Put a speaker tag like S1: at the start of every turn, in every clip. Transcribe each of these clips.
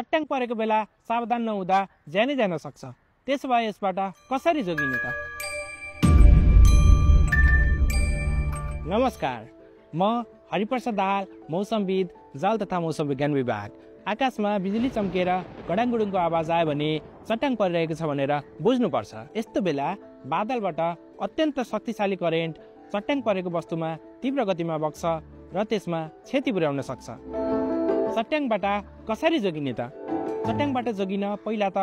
S1: चट्याङ परेको बेला सावधान नहुँदा ज्यानै जान सक्छ। त्यसो भए यसबाट कसरी जोगिने त? नमस्कार, म हरिप्रसाद दाहाल, मौसमविद, जल तथा मौसम विज्ञान विभाग। आकाशमा बिजुली चम्केर गडाङगुडुङको आवाज आयो भने चट्याङ परिरहेको छ भनेर बुझ्नुपर्छ। यस्तो बेला बादलबाट अत्यन्त शक्तिशाली करेन्ट चट्याङ परेको वस्तुमा तीव्र गतिमा बग्छ र त्यसमा क्षति पुर्याउन सक्छ। चट्याङबाट कसरी जोगिने त? चट्याङबाट जोगिन पहिला त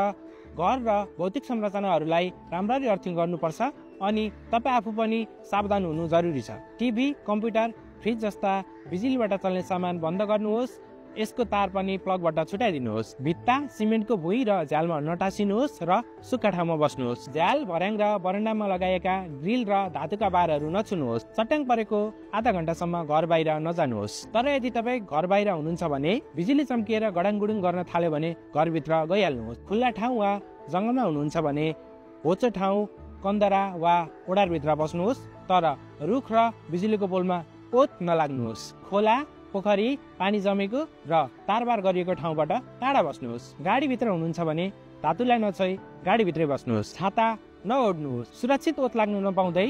S1: घर र भौतिक संरचनाहरूलाई राम्ररी अर्थिङ गर्नुपर्छ अनि तपाईँ आफू पनि सावधान हुनु जरुरी छ। टिभी, कम्प्युटर, फ्रिज जस्ता बिजुलीबाट चल्ने सामान बन्द गर्नुहोस्। यसको तार पनि प्लगबाट छुटाइदिनुहोस्। भित्ता, सिमेन्टको भुइँ र झ्यालमा नटासिनुहोस् र सुक्खा ठाउँमा बस्नुहोस्। झ्याल, भर्याङ र बरन्डामा लगाएका ग्रिल र धातुका बारहरू नछुनुहोस्। चट्याङ परेको आधा घण्टासम्म घर बाहिर नजानुहोस्। तर यदि तपाईँ घर बाहिर हुनुहुन्छ भने बिजुली चम्किएर गडाङगुडुङ गर्न थाल्यो भने घरभित्र गइहाल्नुहोस्। खुल्ला ठाउँ वा जङ्गलमा हुनुहुन्छ भने होचो ठाउँ, कन्दरा वा ओडारभित्र बस्नुहोस्। तर रुख र बिजुलीको पोलमा ओत नलाग्नुहोस्। खोला, पोखरी, पानी जमेको र तारबार गरिएको ठाउँबाट टाढा बस्नुहोस्। गाडीभित्र हुनुहुन्छ भने धातुलाई नछोई गाडीभित्रै बस्नुहोस्। छाता नओढ्नुहोस्। सुरक्षित ओत लाग्नु नपाउँदै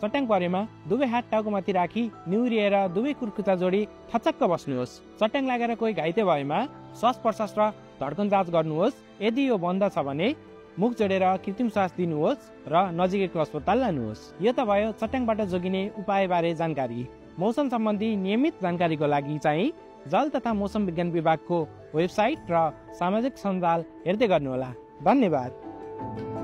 S1: चट्याङ परेमा दुवै हात टाउकोमाथि राखी निहुरिएर दुवै कुर्कुचा जोडी थचक्क बस्नुहोस्। चट्याङ लागेर कोही घाइते भएमा श्वास प्रश्वास र धड्कन जाँच गर्नुहोस्। यदि यो बन्द छ भने मुख जोडेर कृत्रिम श्वास दिनुहोस् र नजिकैको अस्पताल लानुहोस्। यो त भयो चट्याङबाट जोगिने उपायबारे जानकारी। मौसम सम्बन्धी नियमित जानकारीको लागि चाहिँ जल तथा मौसम विज्ञान विभागको वेबसाइट र सामाजिक सञ्जाल हेर्दै गर्नुहोला। धन्यवाद।